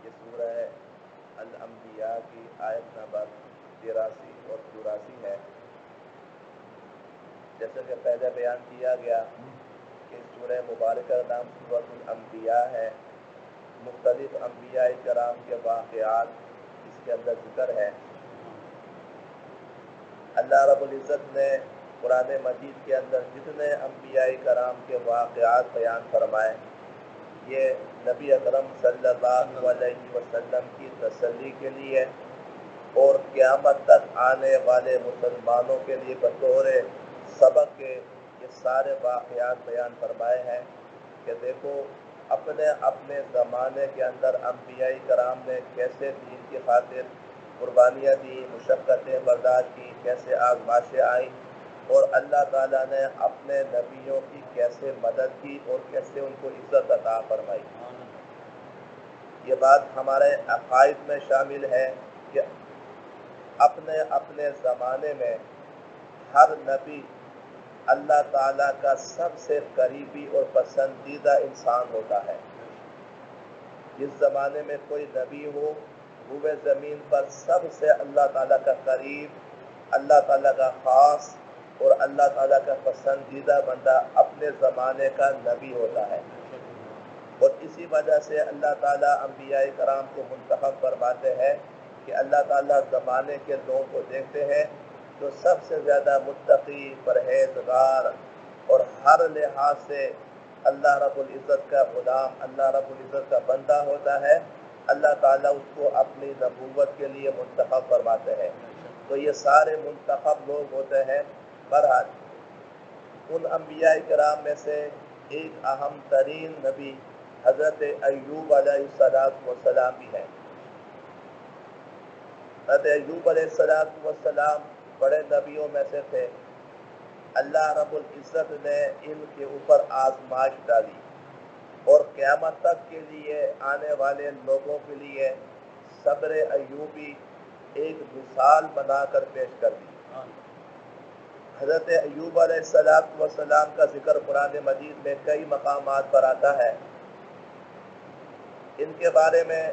یہ سورہ الانبیاء کی آیت نمبر 83 اور 84 ہے۔ جیسا کہ پہلے بیان کیا گیا کہ سورہ مبارکہ کا نام سورۃ الانبیاء ہے۔ مختلف انبیاء کرام کے واقعات اس کے اندر ذکر ہے۔ اللہ رب العزت نے قرآن مجید کے اندر جتنے انبیاء کرام کے واقعات بیان فرمائے، یہ نبی اکرم صلی اللہ علیہ وسلم کی تسلی کے لیے اور قیامت تک آنے والے مسلمانوں کے لیے بطور سبق کے یہ سارے واقعات بیان فرمائے ہیں کہ دیکھو اپنے اپنے زمانے کے اندر انبیاء کرام نے کیسے دین کی خاطر قربانیاں دی، مشقتیں برداشت کی، کیسے آزمائشیں آئیں، اور اللہ تعالیٰ نے اپنے نبیوں کی کیسے مدد کی اور کیسے ان کو عزت عطا فرمائی۔ یہ بات ہمارے عقائد میں شامل ہے کہ اپنے اپنے زمانے میں ہر نبی اللہ تعالیٰ کا سب سے قریبی اور پسندیدہ انسان ہوتا ہے۔ جس زمانے میں کوئی نبی ہو، روئے زمین پر سب سے اللہ تعالیٰ کا قریب، اللہ تعالیٰ کا خاص اور اللہ تعالیٰ کا پسندیدہ بندہ اپنے زمانے کا نبی ہوتا ہے۔ اور اسی وجہ سے اللہ تعالیٰ انبیاء کرام کو منتخب فرماتے ہیں کہ اللہ تعالیٰ زمانے کے لوگوں کو دیکھتے ہیں جو سب سے زیادہ متقی، پرہیزگار اور ہر لحاظ سے اللہ رب العزت کا غلام، اللہ رب العزت کا بندہ ہوتا ہے، اللہ تعالیٰ اس کو اپنی نبوت کے لیے منتخب فرماتے ہیں۔ تو یہ سارے منتخب لوگ ہوتے ہیں۔ بہرحال ان انبیاء کرام میں سے ایک اہم ترین نبی حضرت ایوب علیہ السلام بھی ہے۔ حضرت ایوب علیہ السلام بڑے نبیوں میں سے تھے۔ اللہ رب العزت نے ان کے اوپر آزمائش ڈالی اور قیامت تک کے لیے آنے والے لوگوں کے لیے صبر ایوبی ایک مثال بنا کر پیش کر دی۔ حضرت ایوب علیہ السلام کا ذکر قرآن مجید میں کئی مقامات پر آتا ہے۔ ان کے بارے میں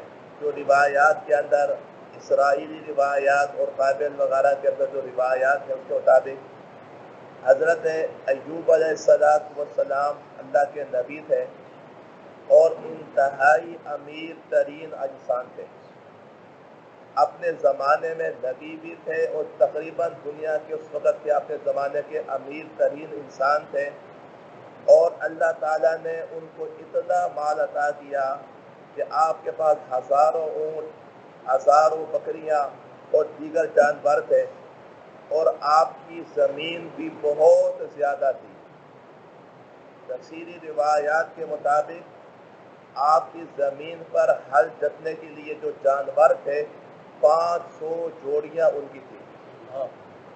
جو روایات کے اندر، اسرائیلی روایات اور بائبل وغیرہ کے اندر جو روایات ہیں اس کے مطابق حضرت ایوب علیہ السلام اللہ کے نبی تھے اور انتہائی امیر ترین انسان تھے۔ اپنے زمانے میں نبی بھی تھے اور تقریباً دنیا کے اس وقت کے اپنے زمانے کے امیر ترین انسان تھے، اور اللہ تعالیٰ نے ان کو اتنا مال عطا کیا کہ آپ کے پاس ہزاروں اونٹ، ہزاروں بکریاں اور دیگر جانور تھے، اور آپ کی زمین بھی بہت زیادہ تھی۔ تفسیری روایات کے مطابق آپ کی زمین پر ہل جتنے کے لیے جو جانور تھے 500 جوڑیاں ان کی تھی۔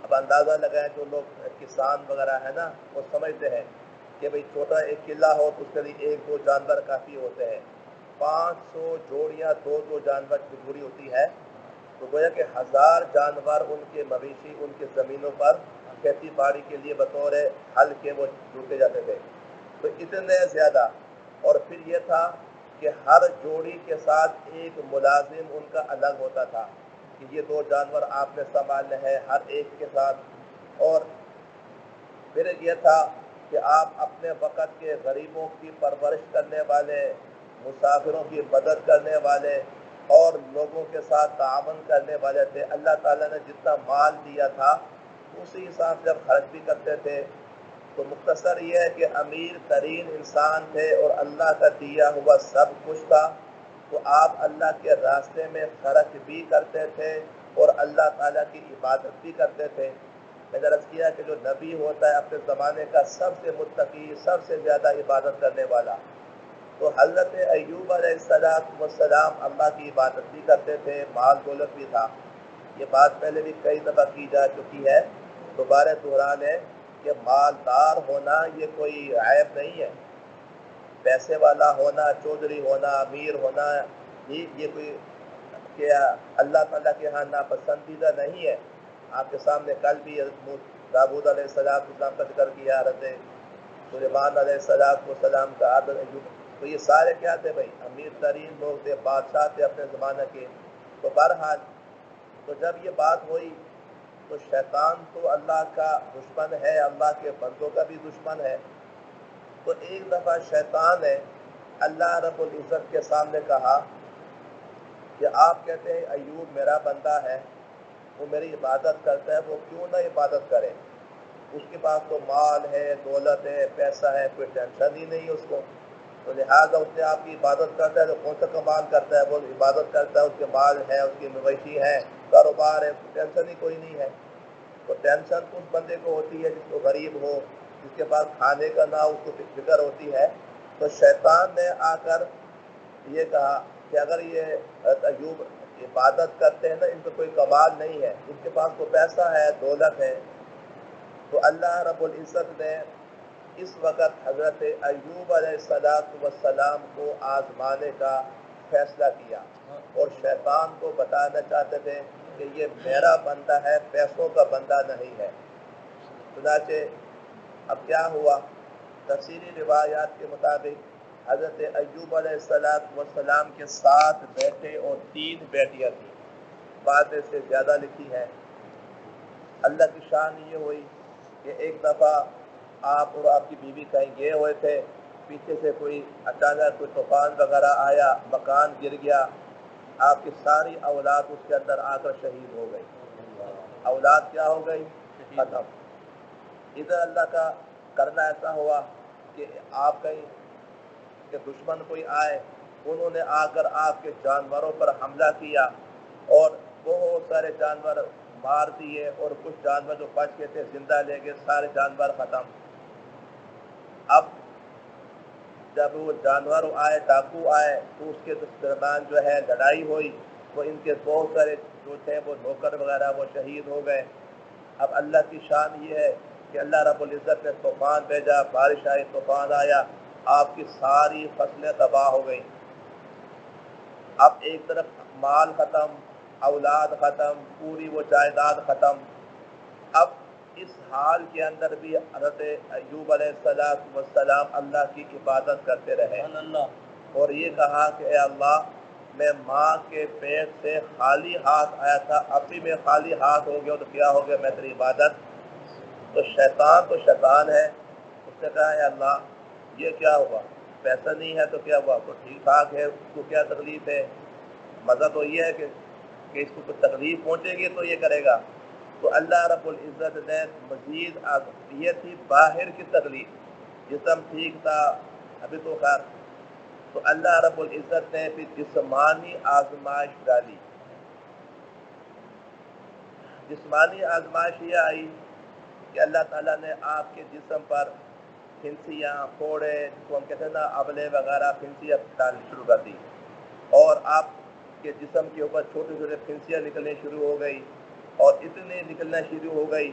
اب اندازہ لگائیں، جو لوگ کسان وغیرہ ہے نا وہ سمجھتے ہیں کہ بھئی چھوٹا ایک قلعہ ہو تو اس کے لیے 1-2 جانور کافی ہوتے ہیں، 500 جوڑیاں 2-2 جانور کی جوڑی ہوتی ہے، تو گویا کہ 1000 جانور ان کے مویشی ان کی زمینوں پر کھیتی باڑی کے لیے بطور ہل کے وہ جوتے جاتے تھے، تو اتنے زیادہ۔ اور پھر یہ تھا کہ ہر جوڑی کے ساتھ ایک ملازم ان کا الگ ہوتا تھا کہ یہ 2 جانور آپ نے سنبھالنے ہیں ہر ایک کے ساتھ۔ اور پھر یہ تھا کہ آپ اپنے وقت کے غریبوں کی پرورش کرنے والے، مسافروں کی مدد کرنے والے اور لوگوں کے ساتھ تعاون کرنے والے تھے۔ اللہ تعالیٰ نے جتنا مال دیا تھا اسی حساب سے جب خرچ بھی کرتے تھے۔ تو مختصر یہ ہے کہ امیر ترین انسان تھے اور اللہ کا دیا ہوا سب کچھ تھا، تو آپ اللہ کے راستے میں خرچ بھی کرتے تھے اور اللہ تعالیٰ کی عبادت بھی کرتے تھے۔ میں نے عرض کیا کہ جو نبی ہوتا ہے اپنے زمانے کا سب سے متقی، سب سے زیادہ عبادت کرنے والا، تو حضرت ایوب علیہ السلام اللہ کی عبادت بھی کرتے تھے، مال دولت بھی تھا۔ یہ بات پہلے بھی کئی دفعہ کی جا چکی ہے، دوبارہ دہران ہے کہ مالدار ہونا یہ کوئی عیب نہیں ہے، پیسے والا ہونا، چودھری ہونا، امیر ہونا، یہ کوئی کہ اللہ تعالیٰ کے ہاں ناپسندیدہ نہیں ہے۔ آپ کے سامنے کل بھی داؤد علیہ السلام کا ذکر کیا، حضرت سلیمان علیہ السلام کا، حضرت ایوب تو یہ سارے کیا تھے بھائی؟ امیر ترین لوگ تھے، بادشاہ تھے اپنے زمانہ کے. تو بہرحال تو جب یہ بات ہوئی تو شیطان تو اللہ کا دشمن ہے، اللہ کے بندوں کا بھی دشمن ہے. تو ایک دفعہ شیطان نے اللہ رب العزت کے سامنے کہا کہ آپ کہتے ہیں ایوب میرا بندہ ہے، وہ میری عبادت کرتا ہے، وہ کیوں نہ عبادت کرے؟ اس کے پاس تو مال ہے، دولت ہے، پیسہ ہے، کوئی ٹینشن ہی نہیں اس کو. تو لہٰذا اس نے آپ کی عبادت کرتا ہے تو کون سا کمال کرتا ہے؟ وہ عبادت کرتا ہے، اس کے مال ہے، اس کی مویشی ہے، کاروبار ہے، ٹینشن ہی کوئی نہیں ہے. تو ٹینشن اس بندے کو ہوتی ہے جس کو غریب ہو، جس کے پاس کھانے کا نہ اس کو فکر ہوتی ہے. تو شیطان نے آ کر یہ کہا کہ اگر یہ ایوب عبادت کرتے ہیں نا، ان کو کوئی کمال نہیں ہے، ان کے پاس تو پیسہ ہے، دولت ہے. تو اللہ رب العزت نے اس وقت حضرت ایوب علیہ السلام کو آزمانے کا فیصلہ کیا، اور شیطان کو بتانا چاہتے تھے کہ یہ میرا بندہ ہے، پیسوں کا بندہ نہیں ہے. چنانچہ اب کیا ہوا؟ تفصیلی روایات کے مطابق حضرت ایوب علیہ السلام کے 7 بیٹے اور 3 بیٹیاں تھیں. بعد سے زیادہ لکھی ہے. اللہ کی شان یہ ہوئی کہ ایک دفعہ آپ اور آپ کی بیوی کہیں گئے ہوئے تھے، پیچھے سے کوئی اچانک کوئی طوفان وغیرہ آیا، مکان گر گیا، آپ کی ساری اولاد اس کے اندر آ کر شہید ہو گئی. اولاد کیا ہو گئی؟ ختم. ادھر اللہ کا کرنا ایسا ہوا کہ آپ کہیں کہ دشمن کوئی آئے، انہوں نے آ کر آپ کے جانوروں پر حملہ کیا اور بہت سارے جانور مار دیے، اور کچھ جانور جو بچ کے تھے زندہ لے گئے، سارے جانور ختم. اب جب وہ جانور آئے، ڈاکو آئے، تو اس کے درمیان جو ہے لڑائی ہوئی، وہ ان کے بہت سارے جو تھے وہ نوکر وغیرہ وہ شہید ہو گئے. اب اللہ کی شان یہ ہے کہ اللہ رب العزت نے طوفان بھیجا، بارش آئی، طوفان آیا، آپ کی ساری فصلیں تباہ ہو گئیں. اب ایک طرف مال ختم، اولاد ختم، پوری وہ جائیداد ختم. اب اس حال کے اندر بھی حضرت ایوب علیہ السلام اللہ کی عبادت کرتے رہے، اور یہ کہا کہ اے اللہ، میں ماں کے پیٹ سے خالی ہاتھ آیا تھا، اب بھی میں خالی ہاتھ ہو گیا تو کیا ہو گیا؟ میں تیری عبادت. تو شیطان ہے. اس نے کہا اے اللہ یہ کیا ہوا؟ پیسہ نہیں ہے تو کیا ہوا؟ تو ٹھیک ٹھاک ہے، اس کو کیا تکلیف ہے؟ مزہ تو یہ ہے کہ اس کو کچھ تکلیف پہنچے گی تو یہ کرے گا. تو اللہ رب العزت نے مزید یہ تھی باہر کی تکلیف، جسم ٹھیک تھا ابھی تو خیر. تو اللہ رب العزت نے بھی جسمانی آزمائش ڈالی. جسمانی آزمائش یہ آئی کہ اللہ تعالیٰ نے آپ کے جسم پر پھنسیاں، پھوڑے، جس کو ہم کہتے ہیں نا ابلے وغیرہ، پھنسیاں ڈالنی شروع کر دی، اور آپ کے جسم کے اوپر چھوٹے چھوٹے پھنسیاں نکلنے شروع ہو گئی، اور اتنے نکلنا شروع ہو گئی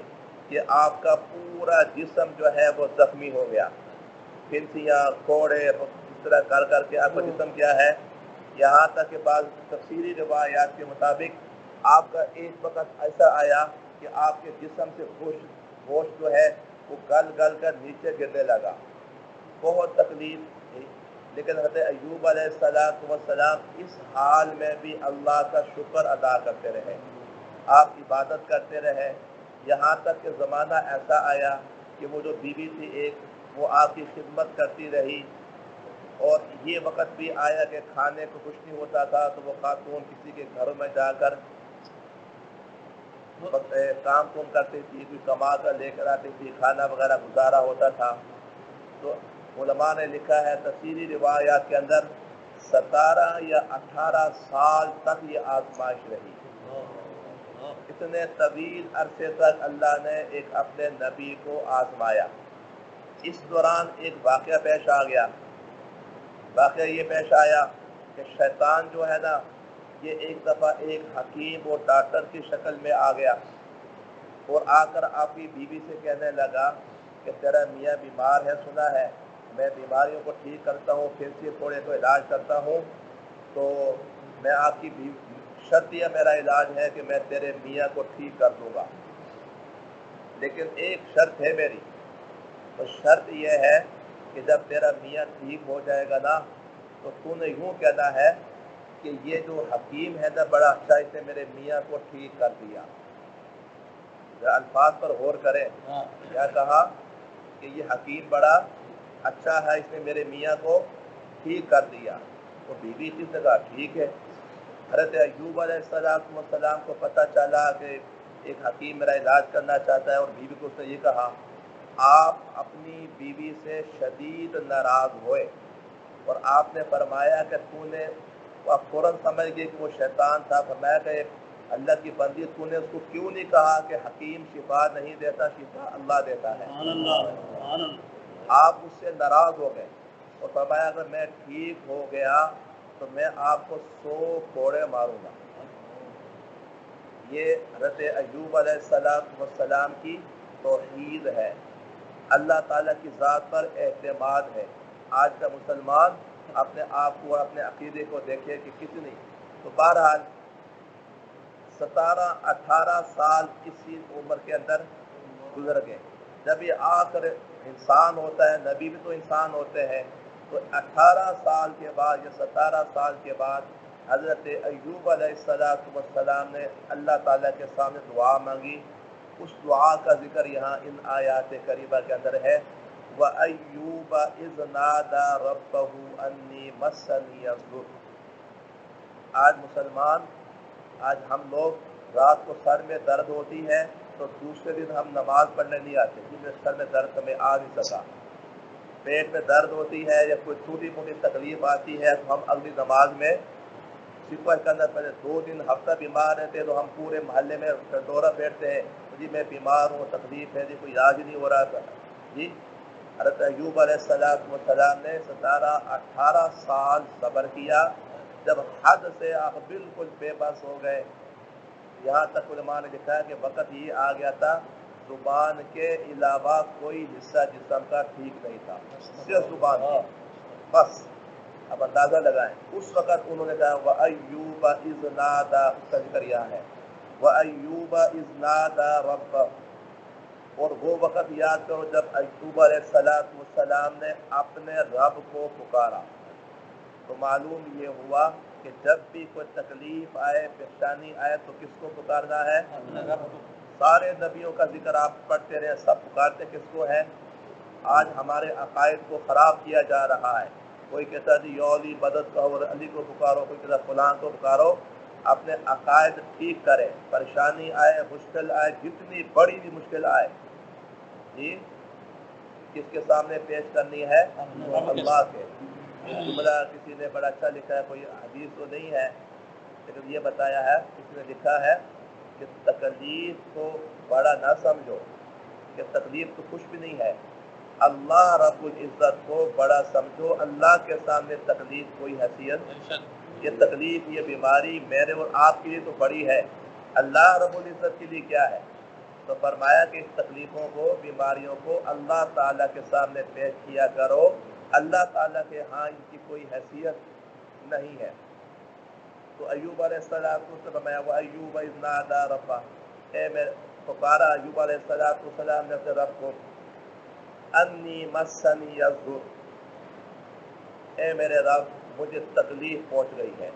کہ آپ کا پورا جسم جو ہے وہ زخمی ہو گیا. پھنسیاں، پھوڑے، اس طرح کر کر کے آپ کا جسم کیا ہے، یہاں تک کہ بعض تفصیلی روایات کے مطابق آپ کا ایک وقت ایسا آیا کہ آپ کے جسم سے گوشت جو ہے وہ گل گل کر نیچے گرنے لگا. بہت تکلیف تھی. لیکن حضرت ایوب علیہ السلام اس حال میں بھی اللہ کا شکر ادا کرتے رہے، آپ عبادت کرتے رہے، یہاں تک کہ زمانہ ایسا آیا کہ وہ جو بیوی تھی ایک، وہ آپ کی خدمت کرتی رہی. اور یہ وقت بھی آیا کہ کھانے کو کچھ نہیں ہوتا تھا تو وہ خاتون کسی کے گھروں میں جا کر کام کرتی تھی، کوئی کما کر لے کر آتی تھی، کھانا وغیرہ گزارا ہوتا تھا. تو علماء نے لکھا ہے تفصیلی روایات کے اندر 17 یا 18 سال تک یہ آزمائش رہی. اتنے طویل عرصے تک اللہ نے ایک اپنے نبی کو آزمایا. اس دوران ایک واقعہ پیش آ گیا. واقعہ یہ پیش آیا کہ شیطان جو ہے نا، یہ ایک دفعہ ایک حکیم اور ڈاکٹر کی شکل میں آ گیا، اور آ کر آپ کی بیوی سے کہنے لگا کہ تیرا میاں بیمار ہے، سنا ہے میں بیماریوں کو ٹھیک کرتا ہوں، پھر سے تھوڑے کو علاج کرتا ہوں، تو میں آپ کی شرط یہ میرا علاج ہے کہ میں تیرے میاں کو ٹھیک کر دوں گا، لیکن ایک شرط ہے میری. تو شرط یہ ہے کہ جب تیرا میاں ٹھیک ہو جائے گا نا تو تو نے یوں کہنا ہے کہ یہ جو حکیم ہے نا بڑا اچھا، اس نے میرے میاں کو ٹھیک کر دیا. الفاظ پر غور کریں. کیا کہا کہ یہ حکیم بڑا اچھا ہے، اس نے میرے میاں کو ٹھیک کر دیا. تو بیوی کس نے کہا ٹھیک ہے. حضرت ایوب علیہ السلام کو پتہ چلا کہ ایک حکیم میرا علاج کرنا چاہتا ہے، اور بیوی کو اس نے یہ کہا. آپ اپنی بیوی سے شدید ناراض ہوئے اور آپ نے فرمایا کہ تو نے فوراً سمجھ گئی کہ وہ شیطان تھا. فرمایا کہ اللہ کی بندی، تو نے اس کو کیوں نہیں کہا کہ حکیم شفا نہیں دیتا، شفا اللہ دیتا ہے. آپ اس سے ناراض ہو گئے اور فرمایا اگر میں ٹھیک ہو گیا تو میں آپ کو 100 کوڑے ماروں گا. یہ حضرت ایوب علیہ السلام کی توحید ہے، اللہ تعالیٰ کی ذات پر اعتماد ہے. آج کا مسلمان اپنے آپ کو اور اپنے عقیدے کو دیکھے کہ کتنی. تو بہرحال 17-18 سال اسی عمر کے اندر گزر گئے. جب یہ آخر انسان ہوتا ہے، نبی بھی تو انسان ہوتے ہیں، تو 18 سال کے بعد یا 17 سال کے بعد حضرت ایوب علیہ السلام نے اللہ تعالیٰ کے سامنے دعا مانگی. اس دعا کا ذکر یہاں ان آیات کریمہ کے اندر ہے. وَأَيُّوبَ إِذْ نَادَى رَبَّهُ أَنِّي مَسَّنِيَ الضُّرُّ. آج مسلمان، آج ہم لوگ رات کو سر میں درد ہوتی ہے تو دوسرے دن ہم نماز پڑھنے نہیں آتے کیونکہ سر میں درد ہمیں آ نہیں سکا. پیٹ میں درد ہوتی ہے یا کوئی چھوٹی موٹی تکلیف آتی ہے تو ہم اگلی نماز میں سپاہ کے اندر پہلے 2 دن ہفتہ بیمار رہتے تو ہم پورے محلے میں دورہ پھیرتے ہیں، جی میں بیمار ہوں، تکلیف ہے، جی کوئی علاج نہیں ہو رہا تھا. جی حضرت ایوب علیہ السلام نے 17-18 سال صبر کیا. جب حد سے آپ بالکل بے بس ہو گئے، یہاں تک علماء نے لکھا ہے کہ وقت یہ آ گیا تھا زبان کے علاوہ کوئی حصہ جسم کا ٹھیک نہیں تھا، صرف زبان تھی بس. اب اندازہ لگائیں اس وقت انہوں نے کہا وَأَيُّوبَ إِذْ نَادَى، اس کا ذکر یہاں ہے وَأَيُّوبَ إِذْ نَادَى رَبَّهُ. اور وہ وقت یاد کرو جب ایوب علیہ السلام نے اپنے رب کو پکارا. تو معلوم یہ ہوا کہ جب بھی کوئی تکلیف آئے، پریشانی آئے تو کس کو پکارنا ہے؟ سارے نبیوں کا ذکر آپ پڑھتے رہے، سب پکارتے کس کو ہے؟ آج ہمارے عقائد کو خراب کیا جا رہا ہے. کوئی کہتا جی یولی مدد کہو اور علی کو پکارو، کوئی کہتا فلان کو پکارو. اپنے عقائد ٹھیک کرے. پریشانی آئے، مشکل آئے، جتنی بڑی بھی مشکل آئے، جی کس کے سامنے پیش کرنی ہے؟ اللہ کے. ایک جملہ کسی نے بڑا اچھا لکھا ہے، کوئی حدیث تو نہیں ہے لیکن یہ بتایا ہے، کسی نے لکھا ہے کہ تکلیف کو بڑا نہ سمجھو، کہ تکلیف تو کچھ بھی نہیں ہے. اللہ رب العزت کو بڑا سمجھو. اللہ کے سامنے تکلیف کوئی حیثیت. یہ تکلیف، یہ بیماری میرے اور آپ کے لیے تو بڑی ہے، اللہ رب العزت کے لیے کیا ہے؟ تو فرمایا کہ اس تکلیفوں کو، بیماریوں کو اللہ تعالیٰ کے سامنے پیش کیا کرو. اللہ تعالیٰ کے ہاں ان کی کوئی حیثیت نہیں ہے. تو ایوب علیہ السلام کو فرمایا وَأَيُّوبَ إِذْ نَادَى رَبَّهُ، اے میں پکارا ایوب علیہ السلام نے اپنے رب کو. انی مسنی الضر، اے میرے رب مجھے تکلیف پہنچ رہی ہے.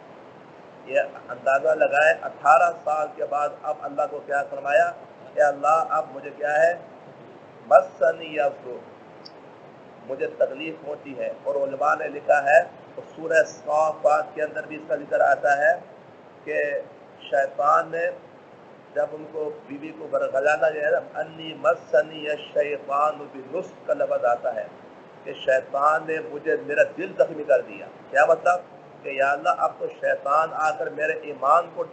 یہ اندازہ لگائے 18 سال کے بعد اب اللہ کو کیا فرمایا؟ اے اللہ اب مجھے کیا ہے؟ مسنی الضر، مجھے تکلیف پہنچی ہے. اور علماء نے لکھا ہے تو سورہ صافات کے اندر بھی اس کا ذکر آتا ہے کہ شیطان نے جب ان کو بیوی کو برگلانا جو ہے نا، انی مسنی الشیطان بنصب کا لفظ آتا ہے کہ شیطان نے مجھے، میرا دل زخمی کر دیا. کیا مطلب؟ کہ یا اللہ اب تو شیطان آ کر میرے ایمان کو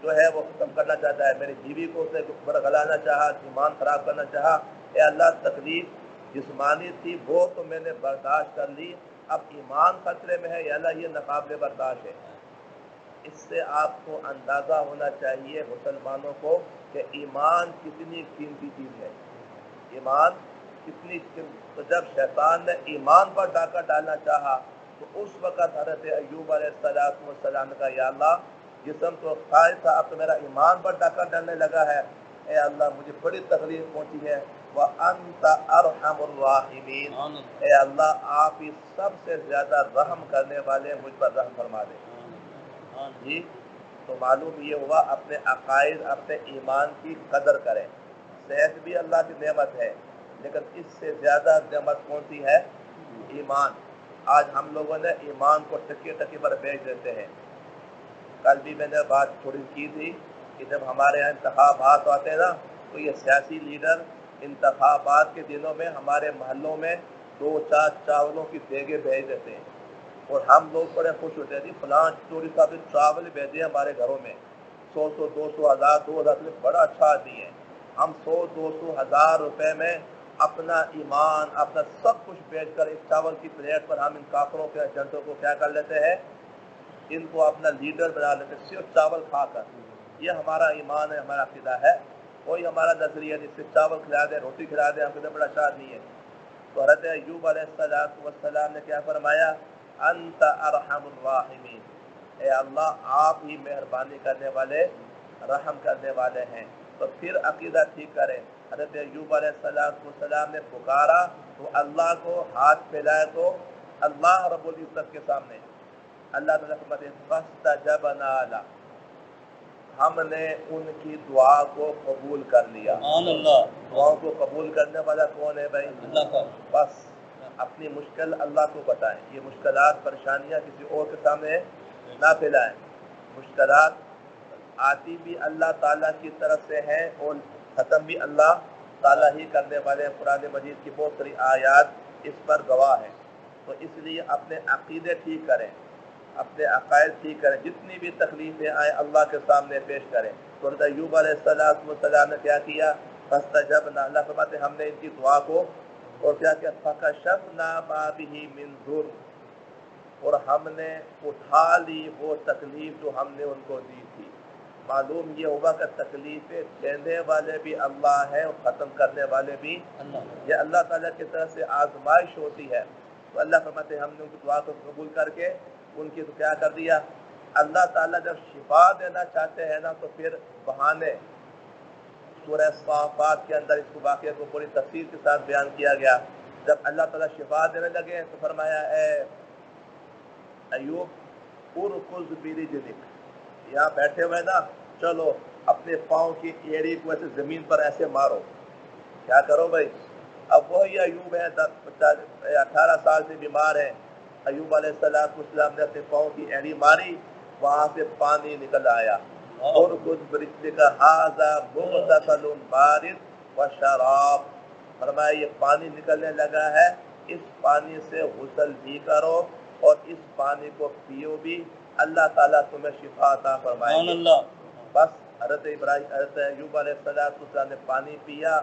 جو ہے وہ ختم کرنا چاہتا ہے. میری بیوی کو اس نے برگلانا چاہا، ایمان خراب کرنا چاہا. اے اللہ تکلیف جسمانی تھی وہ تو میں نے برداشت کر لی، اب ایمان خطرے میں ہے، یا اللہ یہ ناقابل برداشت ہے. اس سے آپ کو اندازہ ہونا چاہیے مسلمانوں کو کہ ایمان کتنی قیمتی چیز ہے. ایمان کتنی تو جب شیطان نے ایمان پر ڈاکہ ڈالنا چاہا تو اس وقت حضرت ایوب علیہ السلام نے کہا یا اللہ جسم تو خواہش تھا، اب تو میرا ایمان پر ڈاکہ ڈالنے لگا ہے. اے اللہ مجھے بڑی تکلیف پہنچی ہے، وَأَنْتَ أَرْحَمُ الرَّاحِمِينَ، اے اللہ آپ ہی سب سے زیادہ رحم کرنے والے، مجھ پر رحم فرما دیں۔ جی تو معلوم یہ ہوا اپنے عقائد، اپنے ایمان کی قدر کریں۔ صحت بھی اللہ کی نعمت ہے، لیکن اس سے زیادہ نعمت کون سی ہے؟ ایمان۔ آج ہم لوگوں نے ایمان کو ٹکی ٹکی پر بیچ دیتے ہیں۔ کل بھی میں نے بات تھوڑی کی تھی کہ جب ہمارے یہاں انتخابات آتے ہیں نا، تو یہ سیاسی لیڈر انتخابات کے دنوں میں ہمارے محلوں میں 2-4 چاولوں کی دیگیں بھیج دیتے ہیں، اور ہم لوگ بڑے خوش ہوتے ہیں، جی فلاں چوری صاحب نے چاول بھیجے ہمارے گھروں میں، 100 200 ہزار 2000 بڑا اچھا آدمی ہے۔ ہم 100 200 ہزار روپے میں اپنا ایمان، اپنا سب کچھ بیچ کر اس چاول کی پلیٹ پر ہم ان کافروں کے ایجنٹوں کو کیا کر لیتے ہیں؟ ان کو اپنا لیڈر بنا لیتے ہیں، صرف چاول کھا کر۔ یہ ہمارا ایمان ہے، ہمارا عقیدہ ہے۔ کوئی ہمارا نظریہ جس سے چاول کھلا دے، روٹی کھلا دے، ہم کہتے ہیں بڑا اچھا آدمی ہے۔ تو حضرت ایوب علیہ السلام نے کیا فرمایا؟ انت ارحم الراحمین، اے اللہ آپ ہی مہربانی کرنے والے، رحم کرنے والے ہیں۔ تو پھر عقیدہ ٹھیک کریں۔ حضرت ایوب علیہ السلام نے پکارا تو اللہ کو، ہاتھ پھیلائے تو اللہ رب العزت کے سامنے اللہ تعالیٰ فرماتے ہیں فاستجبنا لہ، ہم نے ان کی دعا کو قبول کر لیا۔ دعاؤں کو قبول کرنے والا کون ہے بھائی؟ اللہ کا۔ بس اپنی مشکل اللہ کو بتائیں، یہ مشکلات پریشانیاں کسی اور کے سامنے نہ پھیلائیں۔ مشکلات آتی بھی اللہ تعالیٰ کی طرف سے ہیں اور ختم بھی اللہ تعالیٰ ہی کرنے والے ہیں۔ قرآن مجید کی بہت ساری آیات اس پر گواہ ہیں۔ تو اس لیے اپنے عقیدے ٹھیک کریں، اپنے عقائد ٹھیک کریں، جتنی بھی تکلیفیں آئیں اللہ کے سامنے پیش کریں۔ تو حضرت ایوب علیہ السلام نے کیا کیا؟ فاستجبنا، اللہ فرماتے ہم نے ان کی دعا کو اور کیا کیا؟ فکشفنا ما بہ من ضر، اور ہم نے اٹھا لی وہ تکلیف جو ہم نے ان کو دی تھی۔ معلوم یہ ہوگا کہ تکلیفیں دینے والے بھی اللہ ہیں اور ختم کرنے والے بھی اللہ۔ یہ اللہ تعالیٰ کی طرف سے آزمائش ہوتی ہے۔ تو اللہ فرماتے ہیں ہم نے ان کی دعا کو قبول کر کے ان کی تو کیا کر دیا؟ اللہ تعالیٰ جب شفا دینا چاہتے ہیں نا تو پھر بہانے، سورہ صافات کے اندر اس کو واقعہ کو پوری تفصیل کے ساتھ بیان کیا گیا۔ جب اللہ تعالیٰ شفا دینے لگے تو فرمایا اے ایوب ارکض برجلک، یہاں بیٹھے ہوئے نا، چلو اپنے پاؤں کی ایڑی کو ایسے زمین پر ایسے مارو۔ کیا کرو بھائی؟ اب وہی ایوب ہے 18 سال سے بیمار ہے۔ ایوب علیہ السلام نے اپنے پاؤں کی ایڑی ماری، وہاں سے پانی نکل آیا۔ ارکض برجلک ھذا مغتسل بارد وشراب، فرمایا یہ پانی نکلنے لگا ہے، اس پانی سے غسل بھی کرو اور اس پانی کو پیو بھی، اللہ تعالیٰ تمہیں شفا عطا فرمائے گا۔ بس حضرت ایوب علیہ السلام نے پانی پیا۔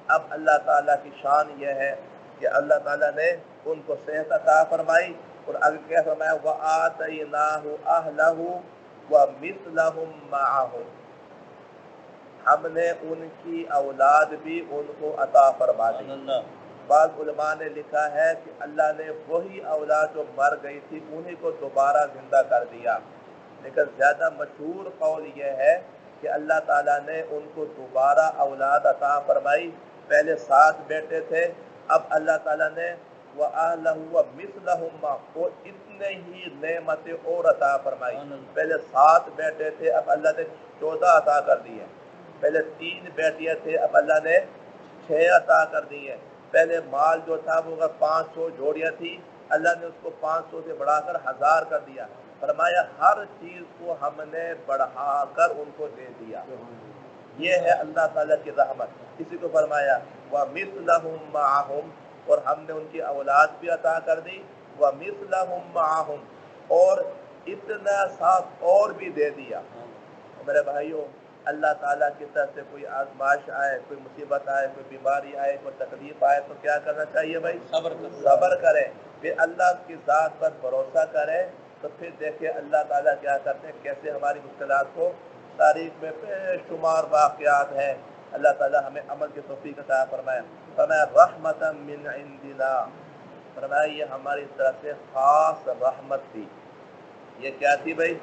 اب اللہ تعالیٰ کی شان یہ ہے کہ اللہ تعالیٰ نے ان کو صحت عطا فرمائی، اور آگے کیا فرمایا؟ وَآتَيْنَاهُ أَهْلَهُ وَمِثْلَهُمْ مَعَهُمْ، ہم نے ان کی اولاد بھی ان کو عطا فرما دی۔ بعض علماء نے لکھا ہے کہ اللہ نے وہی اولاد جو مر گئی تھی انہی کو دوبارہ زندہ کر دیا، لیکن زیادہ مشہور قول یہ ہے کہ اللہ تعالیٰ نے ان کو دوبارہ اولاد عطا فرمائی۔ پہلے 7 بیٹے تھے، اب اللہ تعالیٰ نے وَأَهْلَهُ وَمِثْلَهُمْ مَعَهُمْ، اور اتنے ہی نعمتیں اور عطا فرمائی۔ پہلے 7 بیٹے تھے، اب اللہ نے 14 عطا کر دیے۔ پہلے 3 بیٹیاں تھے، اب اللہ نے 6 عطا کر دی ہیں۔ پہلے مال جو تھا وہ 500 جوڑیاں تھی، اللہ نے اس کو 500 سے بڑھا کر 1000 کر دیا۔ فرمایا ہر چیز کو ہم نے بڑھا کر ان کو دے دیا۔ یہ ہے اللہ تعالیٰ کی رحمت۔ اسی کو فرمایا وَمِثْلَهُمْ مَعَهُمْ، اور ہم نے ان کی اولاد بھی عطا کر دی، وَمِثْلَهُمْ مَعَهُمْ، اور اتنا ساتھ اور بھی دے دیا۔ میرے بھائیوں، اللہ تعالیٰ کی طرف سے کوئی آزمائش آئے، کوئی مصیبت آئے، کوئی بیماری آئے، کوئی تکلیف آئے تو کیا کرنا چاہیے بھائی؟ صبر کریں، پھر اللہ کی ذات پر بھروسہ کریں، تو پھر دیکھیں اللہ تعالیٰ کیا کرتے ہیں، کیسے ہماری مشکلات کو، تاریخ میں بے شمار واقعات ہیں۔ اللہ تعالیٰ ہمیں عمل کی توفیق عطا فرمائے۔ فرمایا رحمتا من عندنا، فرمایا یہ ہماری طرف سے خاص رحمت تھی۔ یہ کیا تھی بھائی؟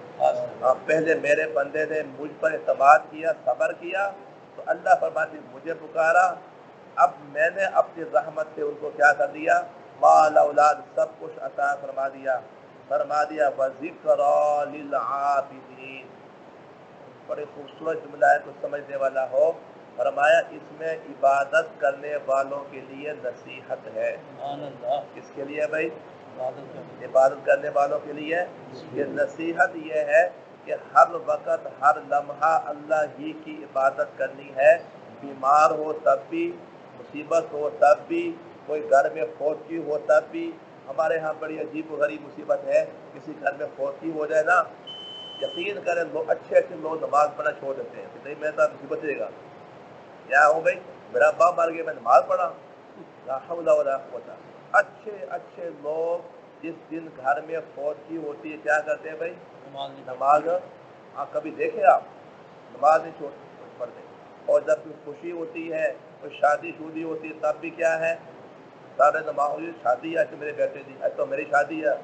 پہلے میرے بندے نے مجھ پر اعتماد کیا، صبر کیا، تو اللہ فرماتی مجھے پکارا اب میں نے اپنی رحمت سے ان کو کیا کر دیا، مال اولاد سب کچھ عطا فرما دیا وَذِكْرَى لِلْعَابِدِينَ. بڑے خوبصورت جملہ ہے، کچھ سمجھنے والا ہو. فرمایا اس میں عبادت کرنے والوں کے لیے نصیحت ہے. کس کے لیے بھائی؟ عبادت کرنے والوں کے لیے. یہ نصیحت یہ ہے کہ ہر وقت ہر لمحہ اللہ ہی کی عبادت کرنی ہے. بیمار ہو تب بھی، مصیبت ہو تب بھی، کوئی گھر میں فوتگی ہو تب بھی. ہمارے ہاں بڑی عجیب و غریب مصیبت ہے، کسی گھر میں فوتگی ہو جائے نا، یقین کریں لوگ اچھے لوگ نماز پڑھنا چھوڑ دیتے ہیں کہ نہیں میں تو مصیبت دے گا. کیا ہو گئی، میرا باپ مر گیا میں نماز پڑھا. لا حول ولا قوت. اچھے لوگ جس دن گھر میں فوتگی ہوتی ہے کیا کرتے ہیں بھائی؟ نماز. کبھی دیکھے آپ نماز نہیں پڑھتے. اور جب کوئی خوشی ہوتی ہے، کوئی شادی شودی ہوتی ہے تب بھی کیا ہے، سارے نماز. شادی ہے میرے بیٹے دی، تو میری شادی ہے.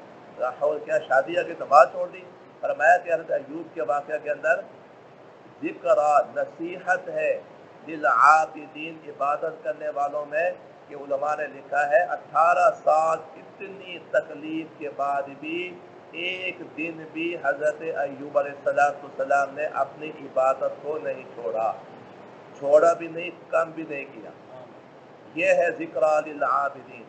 کیا شادی ہے کہ نماز چھوڑ دی. فرمایا کہ حضرت ایوب کے واقعہ کے اندر ذکر نصیحت ہے للعابدین، عبادت کرنے والوں میں، کہ علماء نے لکھا ہے 18 سال اتنی تکلیف کے بعد بھی ایک دن بھی حضرت ایوب علیہ السلام نے اپنی عبادت کو نہیں چھوڑا بھی نہیں، کم بھی نہیں کیا. یہ ہے ذکر للعابدین.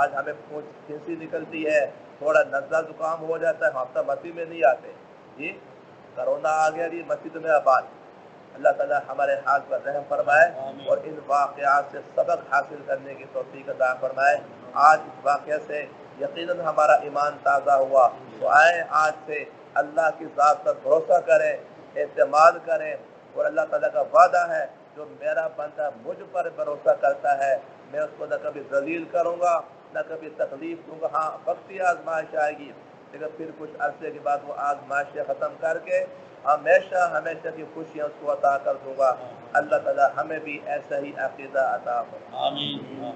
آج ہمیں کھنسی نکلتی ہے، تھوڑا نزلہ زکام ہو جاتا ہے، ہفتہ مسجد میں نہیں آتے. جی کرونا آ گیا جی مسجد میں آباد. اللہ تعالی ہمارے حال پر رحم فرمائے اور ان واقعات سے سبق حاصل کرنے کی توفیق عطا فرمائے. آج اس واقعے سے یقیناً ہمارا ایمان تازہ ہوا. تو آئیں آج سے اللہ کی ذات پر بھروسہ کریں، اعتماد کریں. اور اللہ تعالیٰ کا وعدہ ہے جو میرا بندہ مجھ پر بھروسہ کرتا ہے میں اس کو نہ کبھی ذلیل کروں گا نہ کبھی تکلیف دوں گا. ہاں وقتی آزمائش آئے گی، لیکن پھر کچھ عرصے کے بعد وہ آزمائشیں ختم کر کے ہمیشہ کی خوشیاں اس کو عطا کر دوں گا. اللہ تعالی ہمیں بھی ایسا ہی عقیدہ عطا فرمائے. آمین.